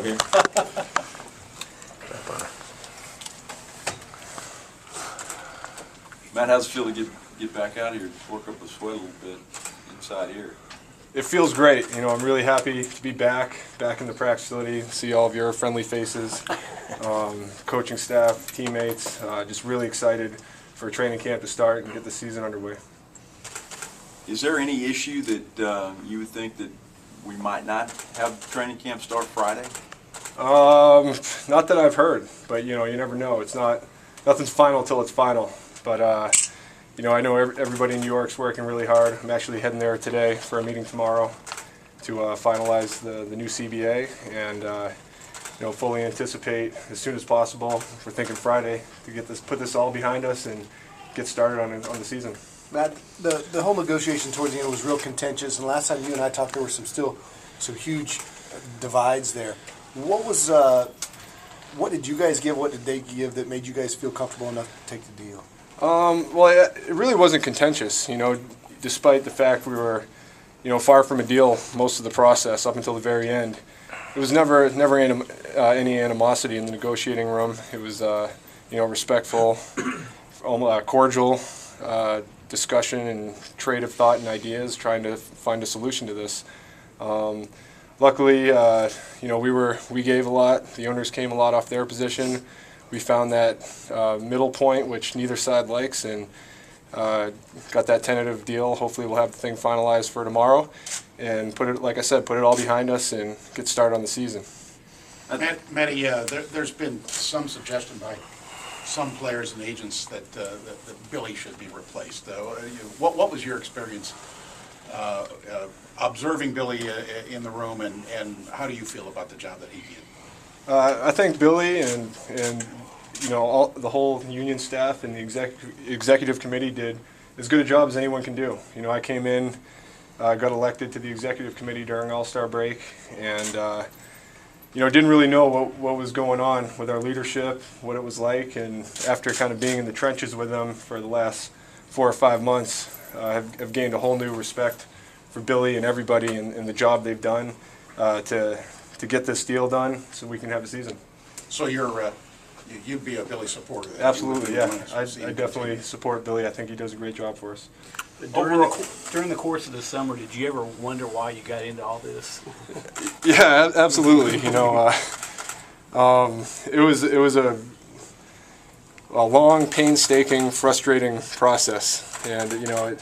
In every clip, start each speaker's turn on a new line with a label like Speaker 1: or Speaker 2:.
Speaker 1: here. Matt, how's it feel to get back out here, work up a sweat a little bit inside here?
Speaker 2: It feels great. You know, I'm really happy to be back in the practice facility, see all of your friendly faces, coaching staff, teammates. Just really excited for training camp to start and get the season underway.
Speaker 1: Is there any issue that you would think that we might not have training camp start Friday?
Speaker 2: Not that I've heard, but you know, you never know. Nothing's final till it's final. But you know, I know everybody in New York's working really hard. I'm actually heading there today for a meeting tomorrow to finalize the new CBA, and you know, fully anticipate as soon as possible. We're thinking Friday to put this all behind us and get started on the season.
Speaker 3: Matt, the whole negotiation towards the end was real contentious, and last time you and I talked, there were some huge divides there. What did you guys give? What did they give that made you guys feel comfortable enough to take the deal?
Speaker 2: Well, it really wasn't contentious. You know, despite the fact we were, you know, far from a deal most of the process up until the very end. It was never any animosity in the negotiating room. It was, you know, respectful, cordial discussion and trade of thought and ideas, trying to find a solution to this. Luckily, you know, we gave a lot. The owners came a lot off their position. We found that middle point, which neither side likes, and got that tentative deal. Hopefully, we'll have the thing finalized for tomorrow, and like I said, put it all behind us and get started on the season.
Speaker 4: Matty, there's been some suggestion by some players and agents that Billy should be replaced. What was your experience observing Billy in the room, and how do you feel about the job that he did?
Speaker 2: I think Billy and you know, the whole union staff and the executive committee did as good a job as anyone can do. You know, I came in, got elected to the executive committee during All-Star break, and you know, didn't really know what was going on with our leadership, what it was like, and after kind of being in the trenches with them for the last 4 or 5 months, I've gained a whole new respect for Billy and everybody and the job they've done to get this deal done so we can have a season. So
Speaker 4: you'd be a Billy supporter?
Speaker 2: Absolutely, yeah. I definitely support Billy. I think he does a great job for us.
Speaker 5: During the course of the summer, did you ever wonder why you got into all this?
Speaker 2: Yeah, absolutely. You know, it was a long, painstaking, frustrating process, and you know,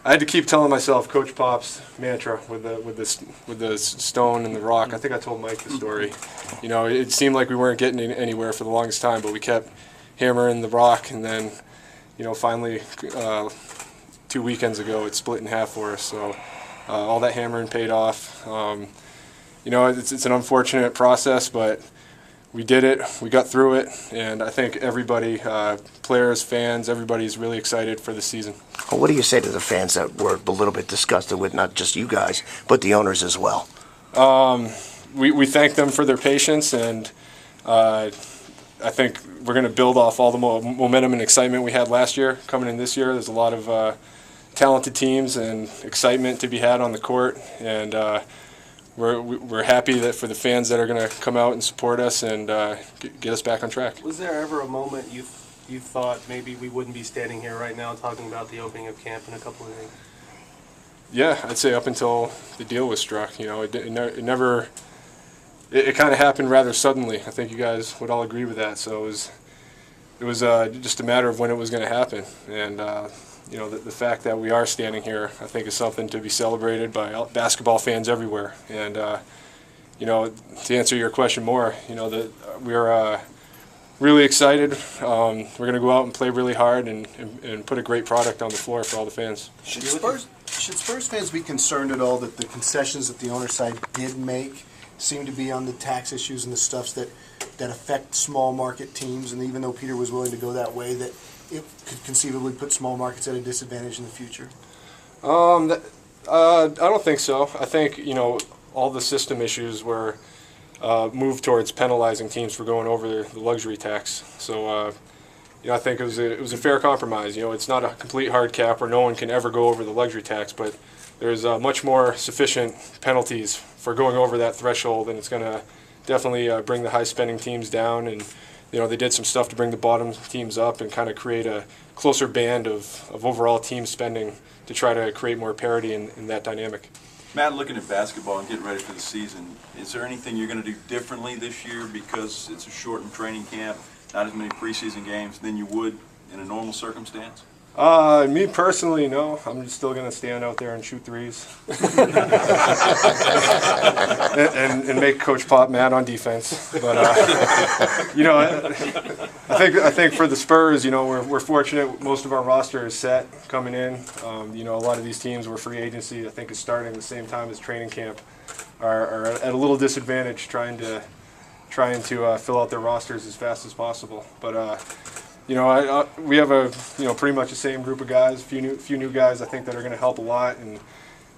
Speaker 2: I had to keep telling myself Coach Pop's mantra with the stone and the rock. I think I told Mike the story. You know, it seemed like we weren't getting anywhere for the longest time, but we kept hammering the rock, and then, you know, finally 2 weekends ago it split in half for us. So all that hammering paid off. You know, it's an unfortunate process, but we did it, we got through it, and I think everybody, players, fans, everybody's really excited for the season.
Speaker 6: Well, what do you say to the fans that were a little bit disgusted with not just you guys, but the owners as well?
Speaker 2: We thank them for their patience, and I think we're going to build off all the momentum and excitement we had last year coming in this year. There's a lot of talented teams and excitement to be had on the court, and we're happy that for the fans that are going to come out and support us and get us back on track.
Speaker 7: Was there ever a moment you thought maybe we wouldn't be standing here right now talking about the opening of camp in a couple of days?
Speaker 2: Yeah, I'd say up until the deal was struck. You know, it kind of happened rather suddenly. I think you guys would all agree with that. So it was just a matter of when it was going to happen, and you know, the fact that we are standing here, I think, is something to be celebrated by basketball fans everywhere. And you know, to answer your question more, you know, we're really excited. We're going to go out and play really hard and put a great product on the floor for all the fans.
Speaker 3: Should Spurs fans be concerned at all that the concessions that the owner side did make seem to be on the tax issues and the stuffs that affect small market teams, and even though Peter was willing to go that way, that it could conceivably put small markets at a disadvantage in the future?
Speaker 2: I don't think so. I think, you know, all the system issues were moved towards penalizing teams for going over the luxury tax. So, you know, I think it was a fair compromise. You know, it's not a complete hard cap where no one can ever go over the luxury tax, but there's much more sufficient penalties for going over that threshold, and it's going to definitely bring the high-spending teams down, and they did some stuff to bring the bottom teams up and kind of create a closer band of overall team spending to try to create more parity in that dynamic.
Speaker 1: Matt, looking at basketball and getting ready for the season, is there anything you're going to do differently this year because it's a shortened training camp, not as many preseason games than you would in a normal circumstance?
Speaker 2: Me personally, no. I'm just still going to stand out there and shoot threes. and make Coach Pop mad on defense. But, I think for the Spurs, we're fortunate. Most of our roster is set coming in. A lot of these teams where free agency, I think, is starting the same time as training camp, are at a little disadvantage trying to fill out their rosters as fast as possible. But, we have a pretty much the same group of guys, few new guys I think that are going to help a lot, and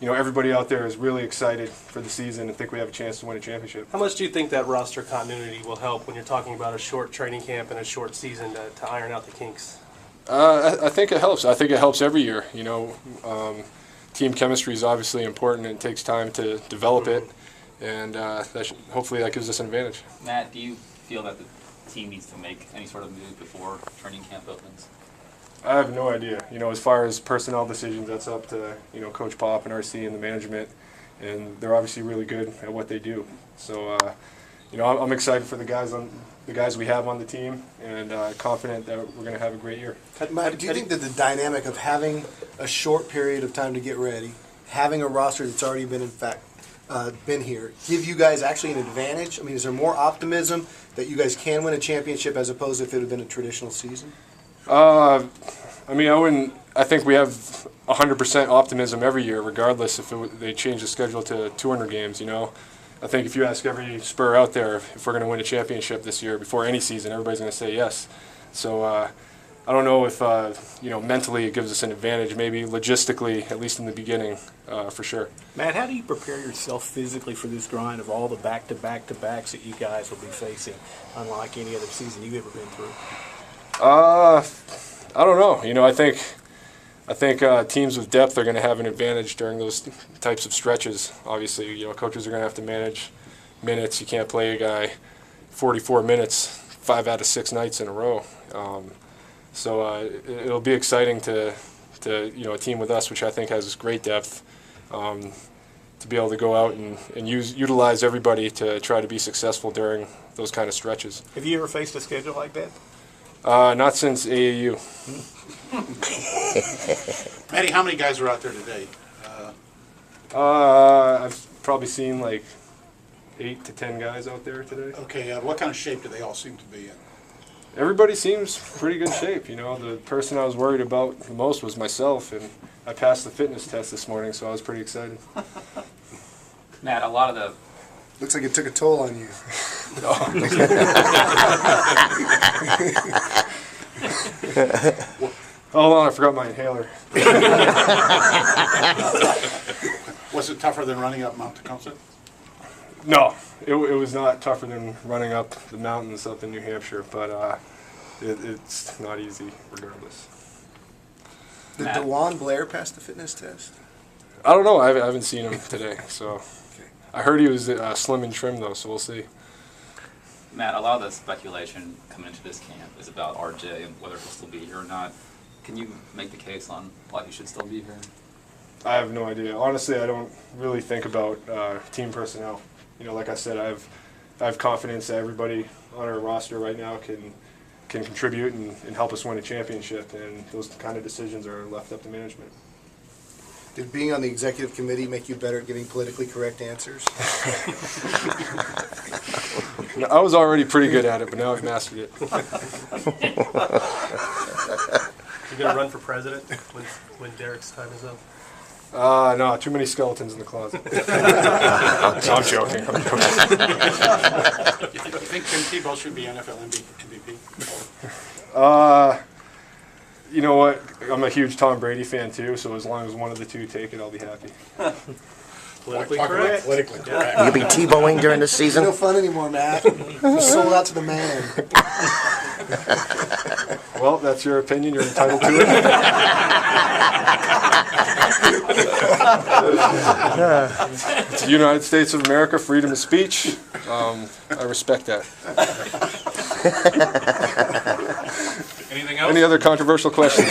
Speaker 2: everybody out there is really excited for the season and think we have a chance to win a championship.
Speaker 7: How much do you think that roster continuity will help when you're talking about a short training camp and a short season to iron out the kinks?
Speaker 2: I think it helps. I think it helps every year. Team chemistry is obviously important, and it takes time to develop it, and hopefully that gives us an advantage.
Speaker 8: Matt, do you feel that the team needs to make any sort of move before training camp opens?
Speaker 2: I have no idea. As far as personnel decisions, that's up to Coach Pop and RC and the management, and they're obviously really good at what they do. So I'm excited for the guys we have on the team, and confident that we're going to have a great year.
Speaker 3: Matt, do you think that the dynamic of having a short period of time to get ready, having a roster that's already been here, give you guys actually an advantage? I mean, is there more optimism that you guys can win a championship as opposed to if it had been a traditional season?
Speaker 2: I think we have 100% optimism every year, regardless if they change the schedule to 200 games. I think if you ask every Spur out there if we're going to win a championship this year before any season, everybody's going to say yes. So I don't know if mentally it gives us an advantage. Maybe logistically, at least in the beginning, for sure.
Speaker 5: Matt, how do you prepare yourself physically for this grind of all the back-to-back-to-backs that you guys will be facing, unlike any other season you've ever been through?
Speaker 2: I don't know. I think teams with depth are going to have an advantage during those types of stretches. Obviously, coaches are going to have to manage minutes. You can't play a guy 44 minutes 5 out of 6 nights in a row. So it'll be exciting to a team with us, which I think has great depth, to be able to go out and utilize everybody to try to be successful during those kind of stretches.
Speaker 5: Have you ever faced a schedule like that?
Speaker 2: Not since AAU.
Speaker 4: Matty, how many guys are out there today?
Speaker 2: I've probably seen like 8 to 10 guys out there today.
Speaker 4: Okay, what kind of shape do they all seem to be in?
Speaker 2: Everybody seems pretty good shape. The person I was worried about the most was myself, and I passed the fitness test this morning, so I was pretty excited.
Speaker 8: Matt, a lot of the
Speaker 3: Looks like it took a toll on you.
Speaker 2: Hold on, I forgot my inhaler.
Speaker 4: Was it tougher than running up Mount Tecumseh?
Speaker 2: No, it was not tougher than running up the mountains up in New Hampshire, but it's not easy regardless.
Speaker 3: Did DeJuan Blair pass the fitness test?
Speaker 2: I don't know. I haven't seen him today, so
Speaker 3: Okay.
Speaker 2: I heard he was slim and trim though, so we'll see.
Speaker 8: Matt, a lot of the speculation coming into this camp is about RJ and whether he'll still be here or not. Can you make the case on why he should still be here?
Speaker 2: I have no idea. Honestly, I don't really think about team personnel. Like I said, I have confidence that everybody on our roster right now can contribute and help us win a championship, and those kind of decisions are left up to management.
Speaker 3: Did being on the executive committee make you better at giving politically correct answers?
Speaker 2: I was already pretty good at it, but now I've mastered it.
Speaker 7: You gonna run for president when Derek's time is up?
Speaker 2: No, too many skeletons in the closet. No, I'm joking.
Speaker 4: You think Tim Tebow should be NFL MVP?
Speaker 2: You know what? I'm a huge Tom Brady fan too, so as long as one of the two take it, I'll be happy.
Speaker 7: Politically
Speaker 4: Talk about
Speaker 7: correct.
Speaker 4: politically correct.
Speaker 6: You'll be Tebowing during the season?
Speaker 3: No fun anymore, Matt. You sold out to the man.
Speaker 2: Well, that's your opinion. You're entitled to it. It's the United States of America, freedom of speech. I respect that.
Speaker 7: Anything else?
Speaker 2: Any other controversial questions?